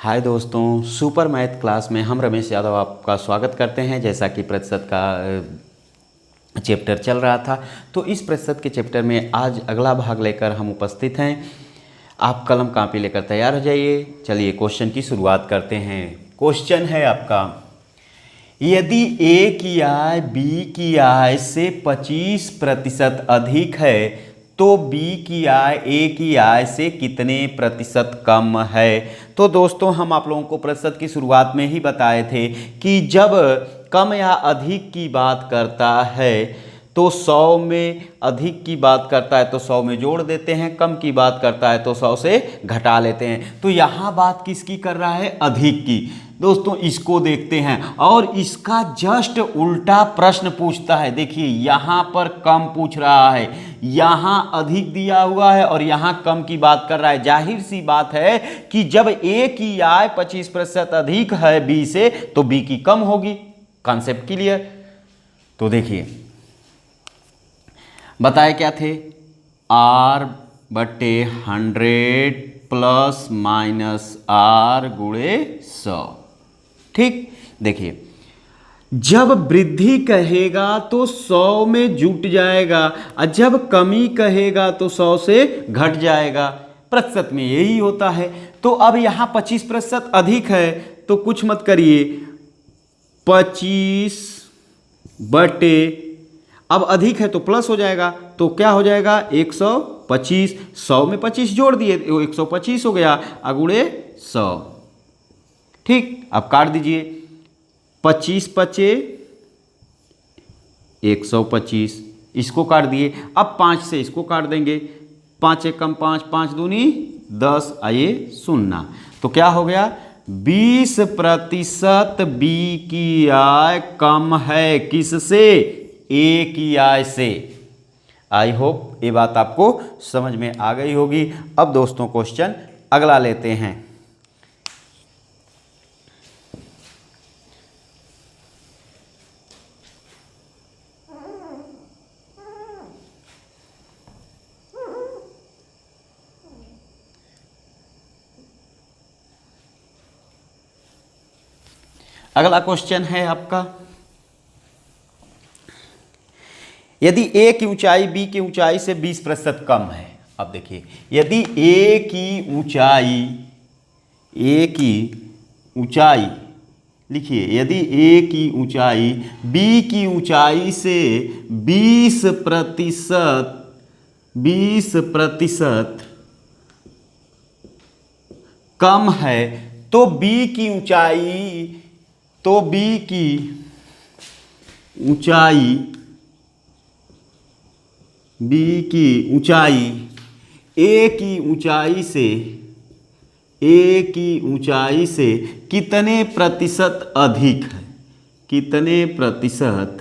हाय दोस्तों, super math class में हम रमेश यादव आपका स्वागत करते हैं। जैसा कि प्रतिशत का चैप्टर चल रहा था, तो इस प्रतिशत के चैप्टर में आज अगला भाग लेकर हम उपस्थित हैं। आप कलम कापी लेकर तैयार हो जाइए। चलिए क्वेश्चन की शुरुआत करते हैं। क्वेश्चन है आपका, यदि ए की आय बी की आय से 25% अधिक है तो बी की आय ए की आय से कितने प्रतिशत कम है। तो दोस्तों, हम आप लोगों को प्रतिशत की शुरुआत में ही बताए थे कि जब कम या अधिक की बात करता है तो 100 में अधिक की बात करता है तो 100 में जोड़ देते हैं, कम की बात करता है तो 100 से घटा लेते हैं। तो यहाँ बात किसकी कर रहा है? अधिक की। दोस्तों, इसको देखते हैं और इसका जस्ट उल्टा प्रश्न पूछता है। देखिए, यहाँ पर कम पूछ रहा है, यहाँ अधिक दिया हुआ है और यहाँ कम की बात कर रहा है। जाहिर सी बात है कि जब ए की आय 25% अधिक है बी से तो बी की कम होगी। Concept clear? तो देखिए, बताए क्या थे? R/100 प्लस माइनस R गुणे 100। ठीक, देखिए, जब वृद्धि कहेगा तो 100 में जुट जाएगा और जब कमी कहेगा तो 100 से घट जाएगा। प्रतिशत में यही होता है। तो अब यहाँ 25% अधिक है तो कुछ मत करिए, 25 बटे, अब अधिक है तो प्लस हो जाएगा तो क्या हो जाएगा? 125। 100 में 25 जोड़ दिए, 125 हो गया, अगुणे 100। ठीक, अब काट दीजिए, 25 पचे 125, इसको काट दिए। अब 5 से इसको काट देंगे, 5 एक कम 5, 5 दूनी 10, आइए 0। तो क्या हो गया? 20% बी की आय कम है किससे? ए की आय से। आई होप ये बात आपको समझ में आ गई होगी। अब दोस्तों, क्वेश्चन अगला लेते हैं। अगला क्वेश्चन है आपका, यदि ए की ऊंचाई बी की ऊंचाई से 20% कम है। अब देखिए, यदि ए की ऊंचाई लिखिए, यदि ए की ऊंचाई बी की ऊंचाई से 20% कम है तो बी की ऊंचाई ए की ऊंचाई से कितने प्रतिशत अधिक है? कितने प्रतिशत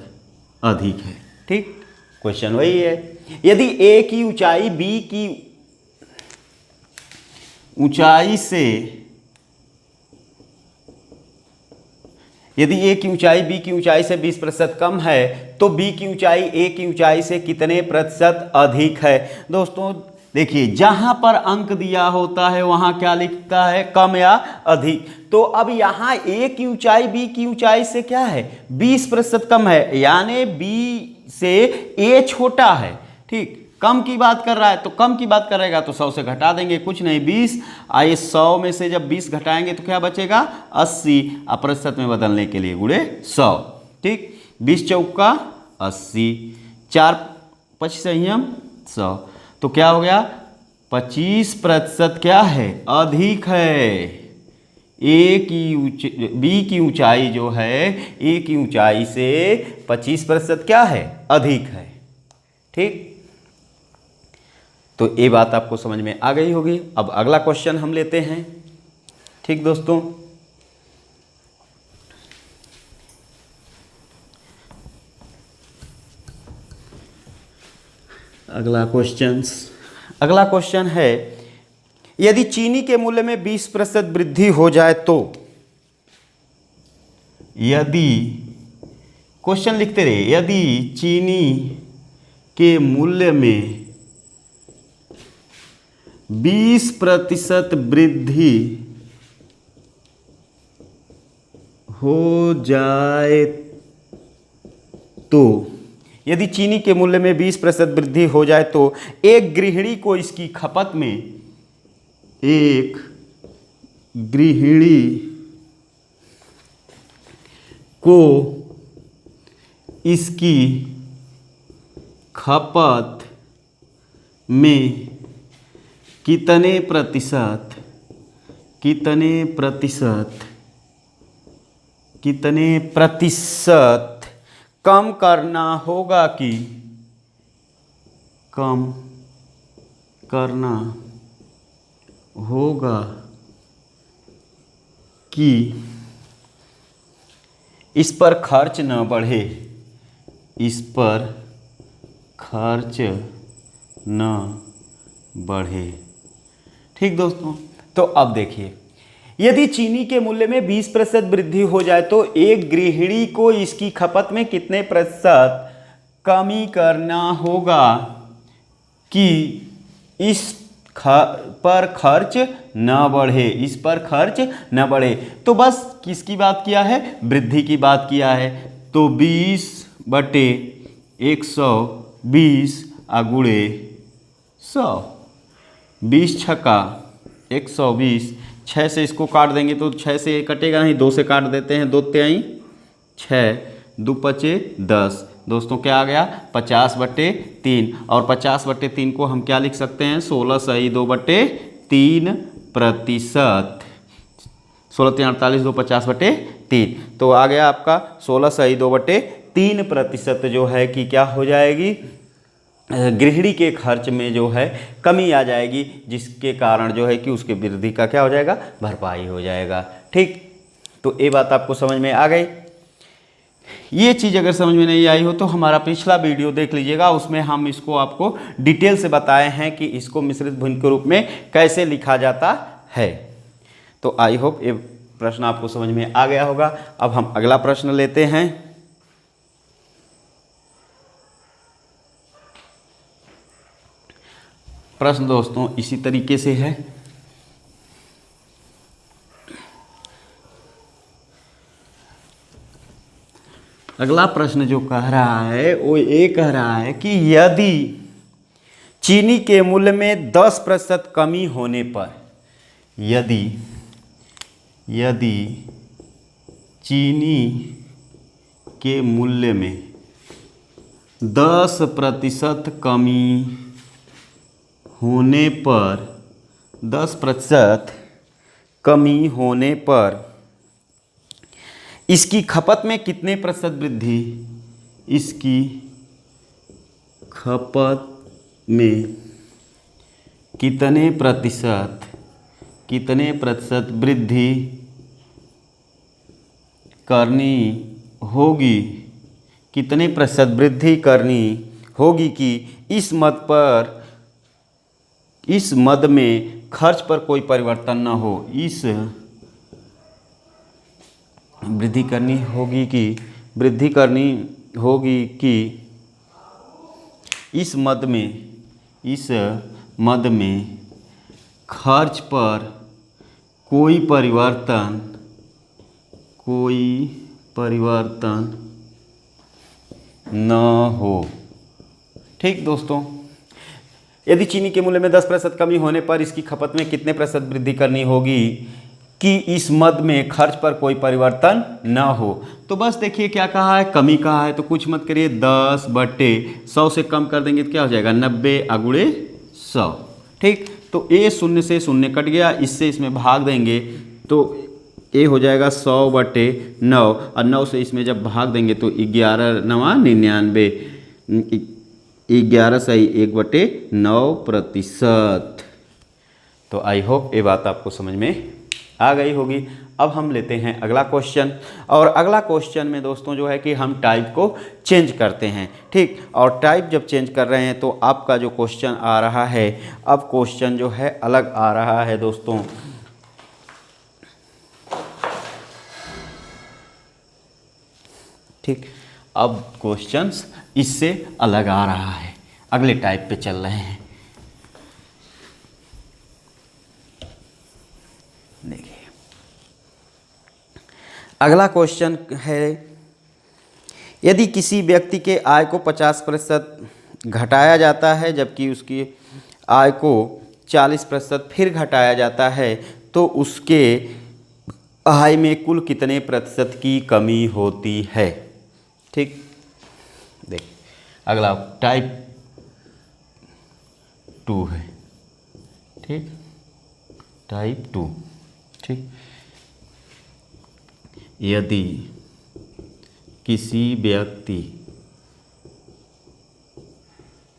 अधिक है? ठीक, क्वेश्चन वही है। यदि ए की ऊंचाई बी की ऊंचाई से, यदि ए की ऊंचाई बी की ऊंचाई से 20% कम है तो बी की ऊंचाई ए की ऊंचाई से कितने प्रतिशत अधिक है? दोस्तों देखिए, जहां पर अंक दिया होता है वहां क्या लिखता है? कम या अधिक। तो अब यहां ए की ऊंचाई बी की ऊंचाई से क्या है? 20% कम है, यानी बी से ए छोटा है। ठीक, कम की बात कर रहा है तो कम की बात करेगा तो 100 से घटा देंगे, कुछ नहीं 20। आइए 100 में से जब 20 घटाएंगे तो क्या बचेगा? 80। प्रतिशत में बदलने के लिए गुणे 100। ठीक, 20 चौका 80, 4 25 संयम 100, तो क्या हो गया? 25% क्या है? अधिक है। बी की ऊंचाई जो है ए की ऊंचाई से 25% क्या है? अधिक है। ठीक, तो ये बात आपको समझ में आ गई होगी। अब अगला क्वेश्चन हम लेते हैं। ठीक दोस्तों, अगला क्वेश्चन है, यदि चीनी के मूल्य में 20% वृद्धि हो जाए तो, यदि, क्वेश्चन लिखते रहे, यदि चीनी के मूल्य में 20% वृद्धि हो जाए तो, यदि चीनी के मूल्य में 20% वृद्धि हो जाए तो एक गृहिणी को इसकी खपत में, एक गृहिणी को इसकी खपत में कितने प्रतिशत कम करना होगा कि इस पर खर्च न बढ़े, ठीक दोस्तों। तो अब देखिए, यदि चीनी के मूल्य में 20% वृद्धि हो जाए तो एक गृहिणी को इसकी खपत में कितने प्रतिशत कमी करना होगा कि इस पर खर्च न बढ़े, तो बस किसकी बात किया है, वृद्धि की बात किया है। तो 20/120 गुणे 100, 20 छक्का 120, 6 से इसको काट देंगे तो 6 से कटेगा नहीं, 2 से काट देते हैं, 2 तिहाई 6, 2 पचे 10। दोस्तों क्या आ गया, 50/3, और 50/3 को हम क्या लिख सकते हैं, 16 सही 2/3%। 16 3 48, 2 50/3, तो आ गया आपका 16 सही 2/3% जो है कि क्या हो जाएगी, गृहिणी के खर्च में जो है कमी आ जाएगी, जिसके कारण जो है कि उसके वृद्धि का क्या हो जाएगा, भरपाई हो जाएगा। ठीक, तो ये बात आपको समझ में आ गई। ये चीज़ अगर समझ में नहीं आई हो तो हमारा पिछला वीडियो देख लीजिएगा, उसमें हम इसको आपको डिटेल से बताए हैं कि इसको मिश्रित भिन्न के रूप में कैसे लिखा जाता है। तो आई होप ये प्रश्न आपको समझ में आ गया होगा। अब हम अगला प्रश्न लेते हैं। प्रश्न दोस्तों इसी तरीके से है। अगला प्रश्न जो कह रहा है वो ये कह रहा है कि यदि चीनी के मूल्य में 10% कमी होने पर, यदि चीनी के मूल्य में 10% कमी होने पर, 10% कमी होने पर इसकी खपत में कितने प्रतिशत वृद्धि, इसकी खपत में कितने प्रतिशत वृद्धि करनी होगी, कितने प्रतिशत वृद्धि करनी होगी कि इस मद में खर्च पर कोई परिवर्तन न हो, इस वृद्धि करनी होगी कि इस मद में खर्च पर कोई परिवर्तन न हो। ठीक दोस्तों, यदि चीनी के मूल्य में 10% कमी होने पर इसकी खपत में कितने प्रतिशत वृद्धि करनी होगी कि इस मद में खर्च पर कोई परिवर्तन न हो। तो बस देखिए क्या कहा है, कमी कहा है, तो कुछ मत करिए, 10/100 से कम कर देंगे तो क्या हो जाएगा, 90 गुणे 100। ठीक, तो ये 0 से 0 कट गया, इससे इसमें भाग देंगे तो ये हो जाएगा 100/9, और 9 से इसमें जब भाग देंगे तो 11 9 99, 11 सही 1/9%। तो आई होप ये बात आपको समझ में आ गई होगी। अब हम लेते हैं अगला क्वेश्चन, और अगला क्वेश्चन में दोस्तों जो है कि हम टाइप को चेंज करते हैं। ठीक, और टाइप जब चेंज कर रहे हैं तो आपका जो क्वेश्चन आ रहा है, अब क्वेश्चन जो है अलग आ रहा है दोस्तों। ठीक, अब क्वेश्चंस इससे अलग आ रहा है, अगले टाइप पे चल रहे हैं। देखिए, अगला क्वेश्चन है, यदि किसी व्यक्ति के आय को 50% घटाया जाता है जबकि उसकी आय को 40% फिर घटाया जाता है तो उसके आय में कुल कितने प्रतिशत की कमी होती है। ठीक, देख अगला टाइप 2 है। ठीक, टाइप 2। ठीक, यदि किसी व्यक्ति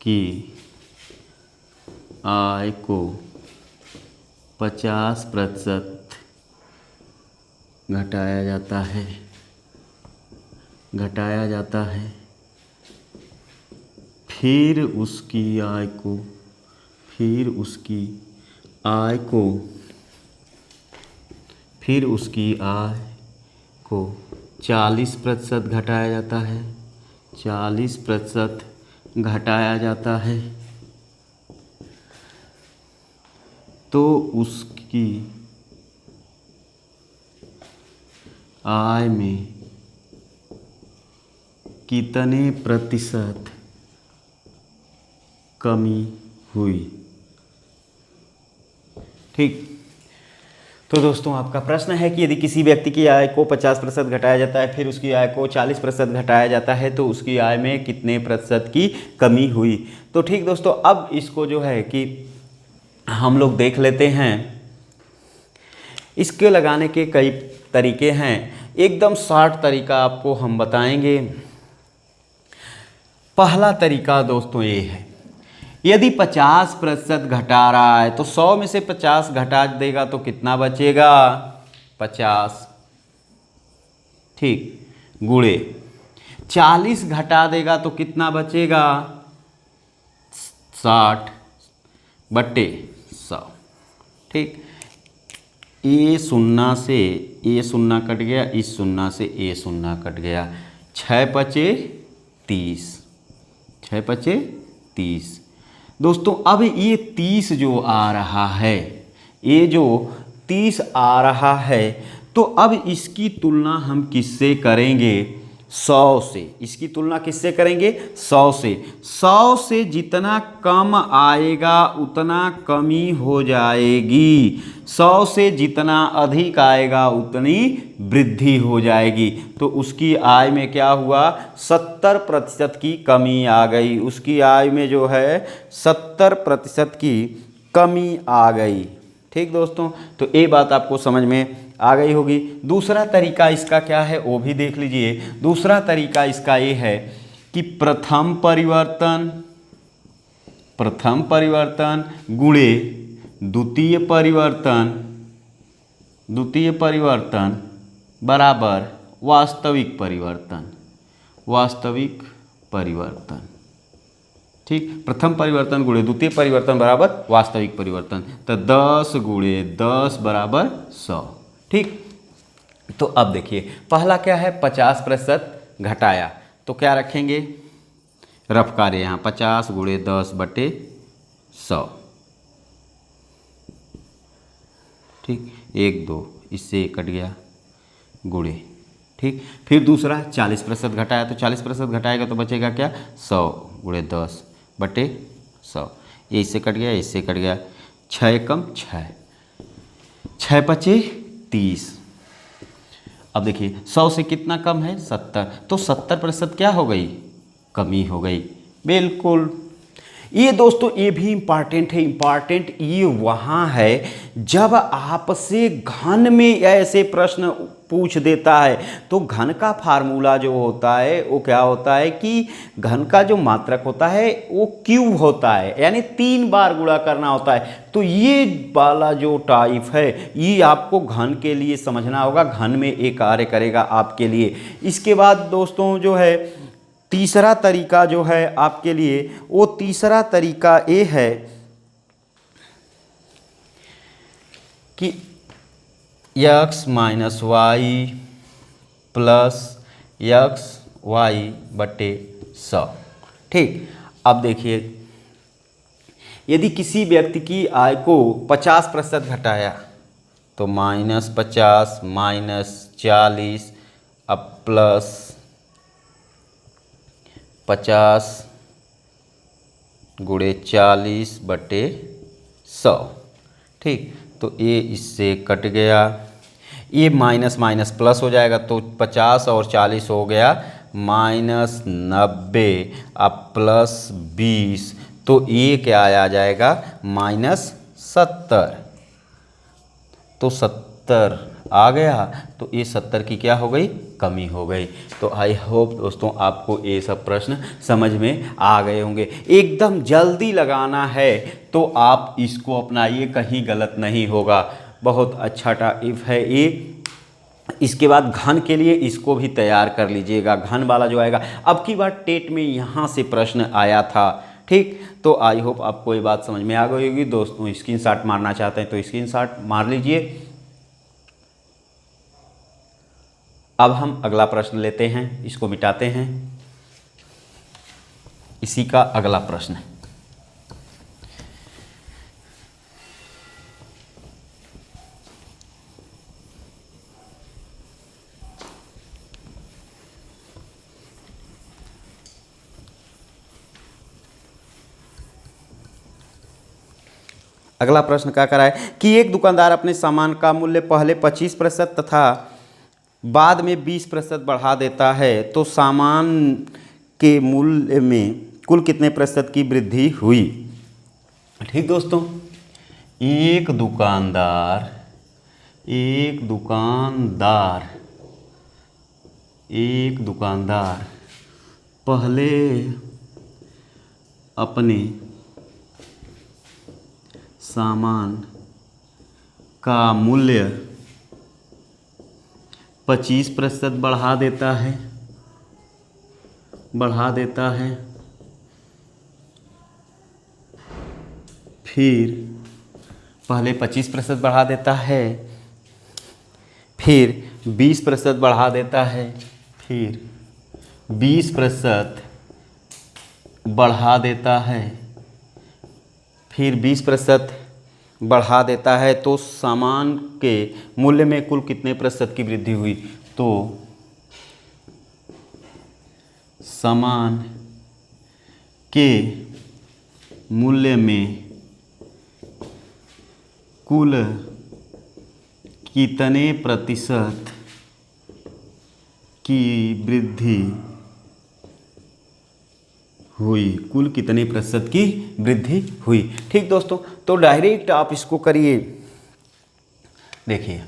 की आय को 50% घटाया जाता है फिर उसकी आय को 40% घटाया जाता है, 40% घटाया जाता है तो उसकी आय में कितने प्रतिशत कमी हुई। ठीक, तो दोस्तों आपका प्रश्न है कि यदि किसी व्यक्ति की आय को 50% घटाया जाता है फिर उसकी आय को 40% घटाया जाता है तो उसकी आय में कितने प्रतिशत की कमी हुई। तो ठीक दोस्तों, अब इसको जो है कि हम लोग देख लेते हैं। इसके लगाने के कई तरीके हैं, एकदम शॉर्ट तरीका आपको हम बताएंगे। पहला तरीका दोस्तों ये है, यदि 50% घटा रहा है तो 100 में से 50 घटा देगा तो कितना बचेगा, 50। ठीक, गुणे 40 घटा देगा तो कितना बचेगा, 60 बट्टे 100। ठीक, ए शून्य से ए शून्य कट गया, इस शून्य से ए शून्य कट गया, 6 पचे 30, 6 पचे 30। दोस्तों अब ये 30 जो आ रहा है, ये जो 30 आ रहा है तो अब इसकी तुलना हम किससे करेंगे, 100 से। इसकी तुलना किससे करेंगे, 100 से। 100 से जितना कम आएगा उतना कमी हो जाएगी, 100 से जितना अधिक आएगा उतनी वृद्धि हो जाएगी। तो उसकी आय में क्या हुआ, 70% की कमी आ गई। उसकी आय में जो है 70% की कमी आ गई। ठीक दोस्तों, तो ये बात आपको समझ में आ गई होगी। दूसरा तरीका इसका क्या है वो भी देख लीजिए। दूसरा तरीका इसका ये है कि प्रथम परिवर्तन गुणे द्वितीय परिवर्तन बराबर वास्तविक परिवर्तन। ठीक, प्रथम परिवर्तन गुणे द्वितीय परिवर्तन बराबर वास्तविक परिवर्तन। तो 10 गुणे 10 बराबर 100। ठीक, तो अब देखिए पहला क्या है, 50% घटाया तो क्या रखेंगे, रफ कार्य यहाँ 50 गुणे 10 बटे 100। ठीक, 1 2 इससे कट गया, गुणे। ठीक, फिर दूसरा 40% घटाया तो 40% घटाएगा तो बचेगा क्या, 100 गुणे 10 बटे 100। ये इससे कट गया, इससे कट गया, 6 कम 6, 6 पचे 30। अब देखिए 100 से कितना कम है, 70। तो 70% क्या हो गई, कमी हो गई। बिल्कुल, ये दोस्तों ये भी इम्पॉर्टेंट है। इम्पॉर्टेंट ये वहाँ है जब आपसे घन में ऐसे प्रश्न पूछ देता है तो घन का फार्मूला जो होता है वो क्या होता है कि घन का जो मात्रक होता है वो क्यूब होता है, यानी 3 बार गुणा करना होता है। तो ये वाला जो टाइप है ये आपको घन के लिए समझना होगा, घन में ये कार्य करेगा आपके लिए। इसके बाद दोस्तों जो है तीसरा तरीका जो है आपके लिए, वो तीसरा तरीका ये है कि x minus y plus x y बटे 100। ठीक, अब देखिए यदि किसी व्यक्ति की आय को 50% घटाया, तो -50 -40 अब प्लस 50 गुणे 40/100। ठीक, तो ये इससे कट गया, ये माइनस माइनस प्लस हो जाएगा, तो 50 और 40 हो गया -90 अब +20, तो ये क्या आ जाएगा -70। तो 70 आ गया, तो ये 70 की क्या हो गई, कमी हो गई। तो आई होप दोस्तों आपको ये सब प्रश्न समझ में आ गए होंगे। एकदम जल्दी लगाना है तो आप इसको अपनाइए, कहीं गलत नहीं होगा। बहुत अच्छा टाइप है ये। इसके बाद घन के लिए इसको भी तैयार कर लीजिएगा, घन वाला जो आएगा। अब की बार टेट में यहाँ से प्रश्न आया था। ठीक, तो आई होप आपको ये बात समझ में आ गई होगी। दोस्तों स्क्रीनशॉट मारना चाहते हैं तो स्क्रीनशॉट मार लीजिए। अब हम अगला प्रश्न लेते हैं, इसको मिटाते हैं। इसी का अगला प्रश्न है। अगला प्रश्न क्या करा है कि एक दुकानदार अपने सामान का मूल्य पहले 25% तथा बाद में 20% बढ़ा देता है, तो सामान के मूल्य में कुल कितने प्रतिशत की वृद्धि हुई। ठीक दोस्तों, एक दुकानदार पहले अपने सामान का मूल्य 25% बढ़ा देता है, फिर पहले 25% बढ़ा देता है, फिर 20% बढ़ा देता है, फिर 20% बढ़ा देता है, फिर 20% बढ़ा देता है, तो सामान के मूल्य में कुल कितने प्रतिशत की वृद्धि हुई। तो सामान के मूल्य में कुल कितने प्रतिशत की वृद्धि हुई, कुल कितने प्रतिशत की वृद्धि हुई। ठीक दोस्तों, तो डायरेक्ट आप इसको करिए। देखिए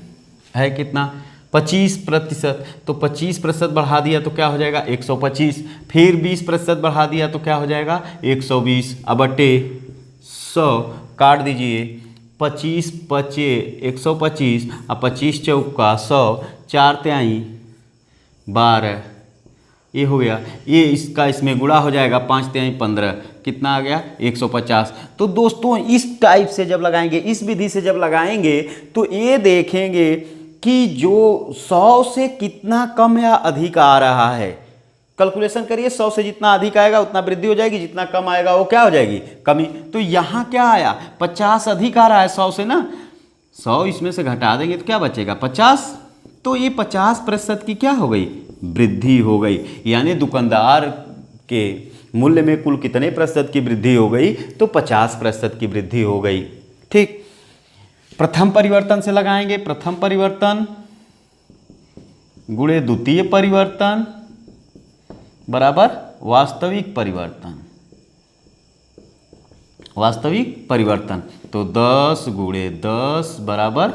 है कितना 25%, तो 25% बढ़ा दिया तो क्या हो जाएगा 125, फिर 20% बढ़ा दिया तो क्या हो जाएगा 120। अब बटे 100 काट दीजिए, 25 पचे 125 और 25 चौका 100, 4 तिहाई 12, ये हो गया। ये इसका इसमें गुणा हो जाएगा, 5 तिहाई 15, कितना आ गया 150। तो दोस्तों इस टाइप से जब लगाएंगे, इस विधि से जब लगाएंगे तो ये देखेंगे कि जो 100 से कितना कम या अधिक आ रहा है। कैलकुलेशन करिए, 100 से जितना अधिक आएगा उतना वृद्धि हो जाएगी, जितना कम आएगा वो क्या हो जाएगी कमी। तो यहाँ क्या आया 50 अधिक आ रहा है 100 से ना, 100 इसमें से घटा देंगे तो क्या बचेगा 50। तो ये 50% की क्या हो गई वृद्धि हो गई। यानी दुकानदार के मूल्य में कुल कितने प्रतिशत की वृद्धि हो गई, तो 50% की वृद्धि हो गई। ठीक, प्रथम परिवर्तन से लगाएंगे, प्रथम परिवर्तन गुणे द्वितीय परिवर्तन बराबर वास्तविक परिवर्तन, तो 10 गुणे 10 बराबर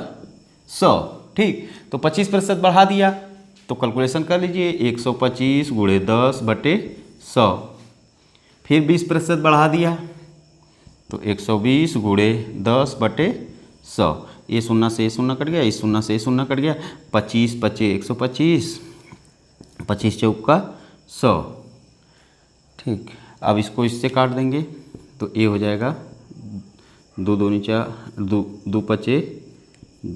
100। ठीक, तो 25% बढ़ा दिया तो कैलकुलेशन कर लीजिए, 125 गुणे 10 बटे 100, फिर 20% बढ़ा दिया तो 120 गुणे 10 बटे 100। ये 0 से 0 कट गया, इस 0 से 0 कट गया, 25 पचे 125, 25 चौका 100। ठीक, अब इसको इससे काट देंगे तो ये हो जाएगा 2 दूनी 4, 2 पचे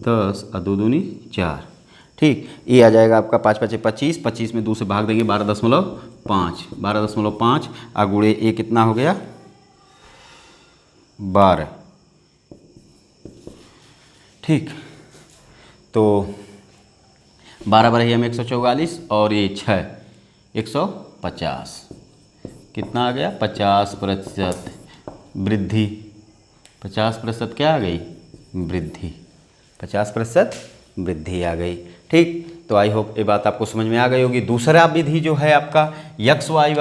10 और 2 दूनी 4। ठीक, ये आ जाएगा आपका 5 पचे 25, 25 में 2 से भाग देंगे 12.5, 12.5 और गुणे ये कितना हो गया 12। ठीक, तो 12 बरहिया में 144 और ये 6 150, कितना आ गया 50% वृद्धि। 50% क्या आ गई वृद्धि, 50% वृद्धि आ गई। ठीक, तो आई होप ये बात आपको समझ में आ गई होगी। दूसरा विधि जो है आपका यक्स वाई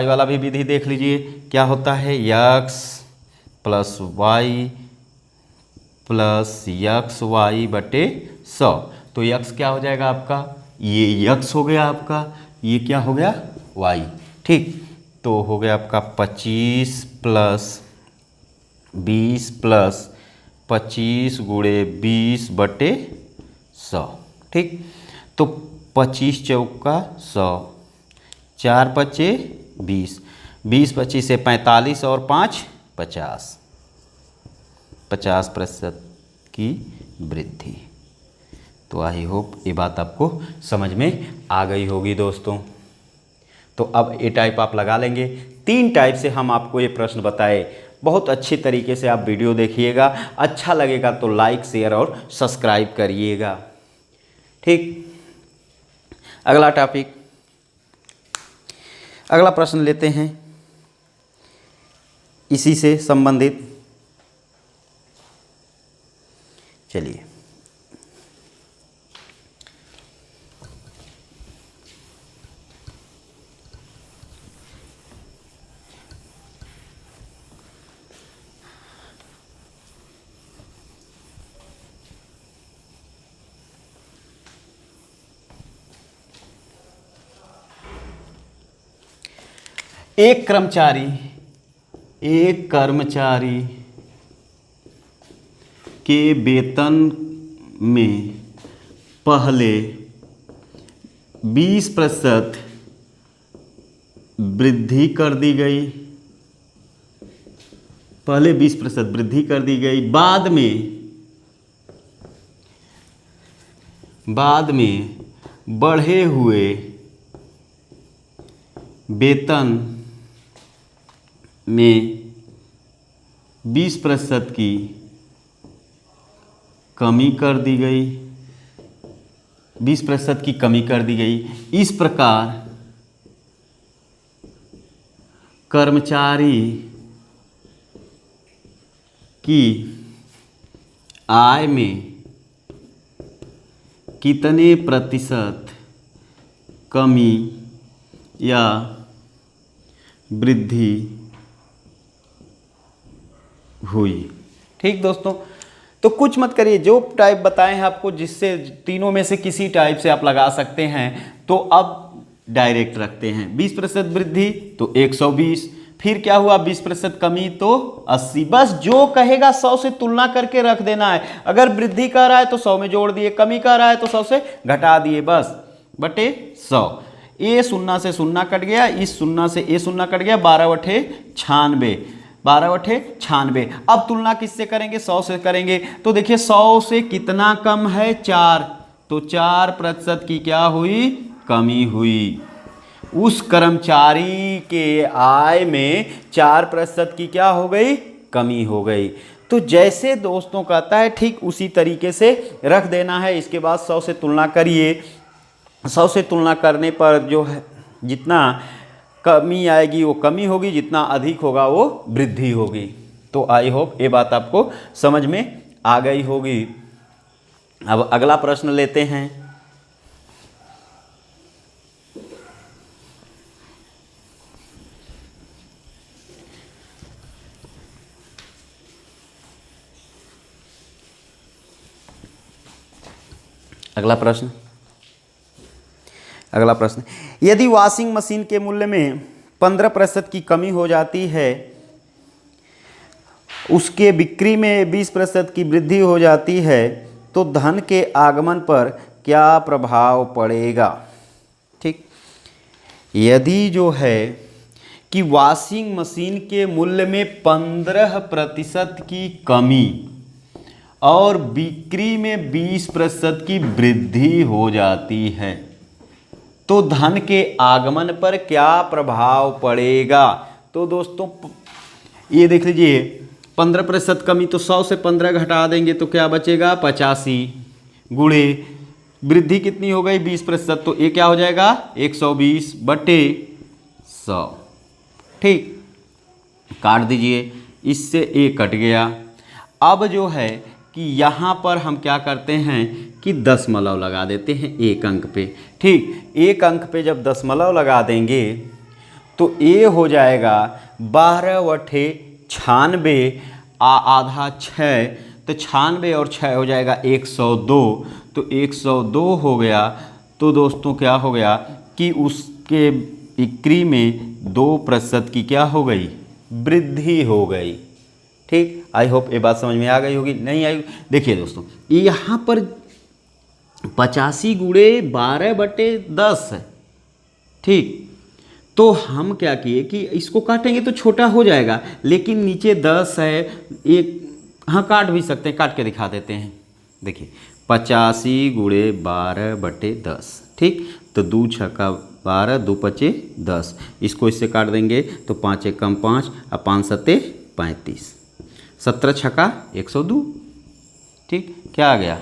वाला भी विधि देख लीजिए। क्या होता है, यक्स प्लस यक्स वाई बटे 100। तो यक्स क्या हो जाएगा आपका, ये यक्स हो गया आपका, ये क्या हो गया वाई। ठीक, तो हो गया आपका 25 प्लस 20 प्लस 25 गुणे 20 बटे 100। ठीक, तो 25 चौका 100, 4 पचे 20, 20 25 से 45 और 5 50, 50% की वृद्धि। तो आई होप ये बात आपको समझ में आ गई होगी दोस्तों। तो अब ये टाइप आप लगा लेंगे। 3 टाइप से हम आपको ये प्रश्न बताए, बहुत अच्छे तरीके से आप वीडियो देखिएगा। अच्छा लगेगा तो लाइक शेयर और सब्सक्राइब करिएगा। ठीक, अगला टॉपिक, अगला प्रश्न लेते हैं इसी से संबंधित। चलिए, एक कर्मचारी के वेतन में पहले 20% वृद्धि कर दी गई, पहले 20% वृद्धि कर दी गई, बाद में बढ़े हुए वेतन में 20% की कमी कर दी गई, 20% की कमी कर दी गई। इस प्रकार कर्मचारी की आय में कितने प्रतिशत कमी या वृद्धि हुई। ठीक दोस्तों, तो कुछ मत करिए, जो टाइप बताए हैं आपको, जिससे तीनों में से किसी टाइप से आप लगा सकते हैं। तो अब डायरेक्ट रखते हैं, 20% वृद्धि तो 120, फिर क्या हुआ 20% कमी तो 80। बस जो कहेगा 100 से तुलना करके रख देना है। अगर वृद्धि कर रहा है तो 100 में जोड़ दिए, कमी कर रहा है तो 100 से घटा दिए, बस बटे 100। ये 0 से 0 कट गया, इस 0 से ये 0 कट गया, 12 बटे 96, 12 बटे 96। अब तुलना किससे करेंगे, 100 से करेंगे। तो देखिए 100 से कितना कम है, 4, तो 4% की क्या हुई, कमी हुई। उस कर्मचारी के आय में 4% की क्या हो गई, कमी हो गई। तो जैसे दोस्तों कहता है ठीक उसी तरीके से रख देना है। इसके बाद 100 से तुलना करिए, 100 से तुलना करने पर जो है जितना कमी आएगी वो कमी होगी, जितना अधिक होगा वो वृद्धि होगी। तो आई होप ये बात आपको समझ में आ गई होगी। अब अगला प्रश्न लेते हैं। अगला प्रश्न, यदि वॉशिंग मशीन के मूल्य में 15% की कमी हो जाती है, उसके बिक्री में 20% की वृद्धि हो जाती है, तो धन के आगमन पर क्या प्रभाव पड़ेगा। ठीक, यदि जो है कि वॉशिंग मशीन के मूल्य में 15% की कमी और बिक्री में 20% की वृद्धि हो जाती है, तो धन के आगमन पर क्या प्रभाव पड़ेगा। तो दोस्तों ये देख लीजिए, 15% कमी तो 100 से 15 घटा देंगे तो क्या बचेगा, 85। गुणे वृद्धि कितनी हो गई 20%, तो ये क्या हो जाएगा 120/100। ठीक, काट दीजिए, इससे ए कट गया। अब जो है कि यहाँ पर हम क्या करते हैं कि दशमलव लगा देते हैं एक अंक पे। ठीक, एक अंक पे जब दशमलव लगा देंगे तो ए हो जाएगा 12/96, आधा 6, तो 96 और 6 हो जाएगा 102, तो 102 हो गया। तो दोस्तों क्या हो गया कि उसके बिक्री में 2% की क्या हो गई, वृद्धि हो गई। ठीक, आई होप ये बात समझ में आ गई होगी। नहीं आई, देखिए दोस्तों यहाँ पर 85 गुणे 12/10 है। ठीक, तो हम क्या किए कि इसको काटेंगे तो छोटा हो जाएगा, लेकिन नीचे 10 है, एक हाँ काट भी सकते हैं, काट के दिखा देते हैं। देखिए 85 गुणे 12/10। ठीक, तो 2 छक्का 12, 2 पचे 10, इसको इससे काट देंगे तो 5 एकम 5 और 5 सत्ते 35, 17 छक्का 102। ठीक, क्या आ गया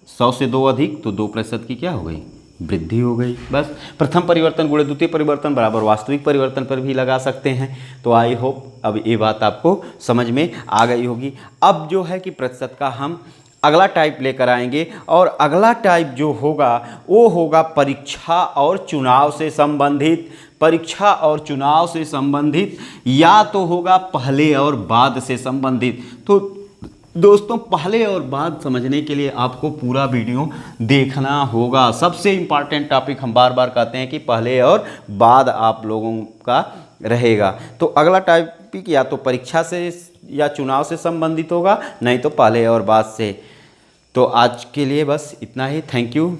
100 से 2 अधिक, तो 2% की क्या हो गई, वृद्धि हो गई। बस प्रथम परिवर्तन गुणे द्वितीय परिवर्तन बराबर वास्तविक परिवर्तन पर भी लगा सकते हैं। तो आई होप अब ये बात आपको समझ में आ गई होगी। अब जो है कि प्रतिशत का हम अगला टाइप लेकर आएंगे, और अगला टाइप जो होगा वो होगा परीक्षा और चुनाव से संबंधित। परीक्षा और चुनाव से संबंधित, या तो होगा पहले और बाद से संबंधित। तो दोस्तों पहले और बाद समझने के लिए आपको पूरा वीडियो देखना होगा। सबसे इम्पॉर्टेंट टॉपिक हम बार बार कहते हैं कि पहले और बाद आप लोगों का रहेगा। तो अगला टॉपिक या तो परीक्षा से या चुनाव से संबंधित होगा, नहीं तो पहले और बाद से। तो आज के लिए बस इतना ही। Thank you.